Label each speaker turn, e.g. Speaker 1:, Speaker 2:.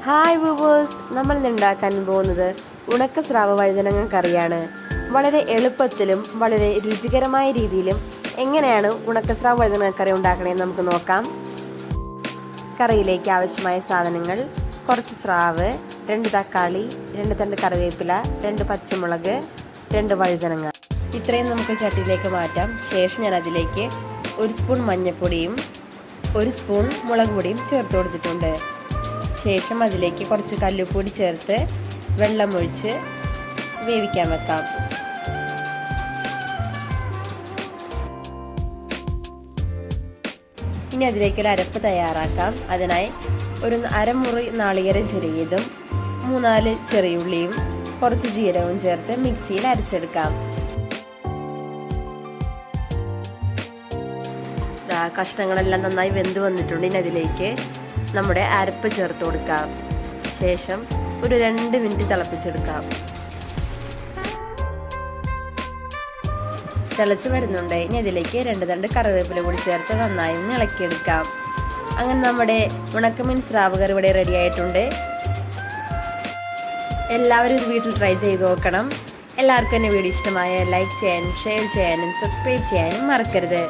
Speaker 1: Hi viewers, നമ്മൾ ഇന്ന് ഉണ്ടാക്കാൻ പോകുന്നത് ഉണക്ക സ്രാവ് വഴുതനങ്ങ കറിയാണ്. വളരെ എളുപ്പത്തിലും വളരെ രുചികരമായ രീതിയിലും എങ്ങനെയാണ് ഉണക്ക സ്രാവ് വഴുതനങ്ങ കറി ഉണ്ടാക്കണമെന്ന് നമുക്ക് നോക്കാം. കറിയിലേക്ക് ആവശ്യമായ സാധനങ്ങൾ: കുറച്ച് സ്രാവ്, 2 തക്കാളി, 2 തണ്ട് കറിവേപ്പില, 2 പച്ചമുളക്, 2 വഴുതനങ്ങ. ഇത്രയും നമുക്ക് ചട്ടിയിലേക്ക് മാറ്റാം. ശേഷം ഞാൻ അതിലേക്ക് 1 സ്പൂൺ മഞ്ഞൾപ്പൊടിയും 1 സ്പൂൺ മുളക് പൊടിയും ചേർത്ത് കൊടുത്തിട്ടുണ്ട്. ശേഷം അതിലേക്ക് കുറച്ച് കല്ലുപ്പൊടി ചേർത്ത് വെള്ളമൊഴിച്ച് വേവിക്കാൻ വെക്കാം. ഇനി അതിലേക്ക് ഒരു അരപ്പ് തയ്യാറാക്കാം. അതിനായി ഒരു അരമുറി നാളികേരം ചെറിയതും 3-4 ചെറിയുള്ളിയും കുറച്ച് ജീരകവും ചേർത്ത് മിക്സിയിൽ അരച്ചെടുക്കാം. കഷ്ണങ്ങളെല്ലാം നന്നായി വെന്ത് വന്നിട്ടുണ്ട്. ഇനി അതിലേക്ക് നമ്മുടെ അരപ്പ് ചേർത്ത് കൊടുക്കാം. ശേഷം ഒരു 2 മിനിറ്റ് തിളപ്പിച്ചെടുക്കാം. തിളച്ച് വരുന്നുണ്ട്. ഇനി അതിലേക്ക് 2 തണ്ട് കറിവേപ്പില കൂടി ചേർത്ത് നന്നായി ഇളക്കിയെടുക്കാം. അങ്ങനെ നമ്മുടെ ഉണക്കമീൻ സ്രാവ് കറി ഇവിടെ റെഡി ആയിട്ടുണ്ട്. എല്ലാവരും ഇത് വീട്ടിൽ ട്രൈ ചെയ്ത് നോക്കണം. എല്ലാവർക്കും എൻ്റെ വീഡിയോ ഇഷ്ടമായ ലൈക്ക് ചെയ്യാനും ഷെയർ ചെയ്യാനും സബ്സ്ക്രൈബ് ചെയ്യാനും മറക്കരുത്.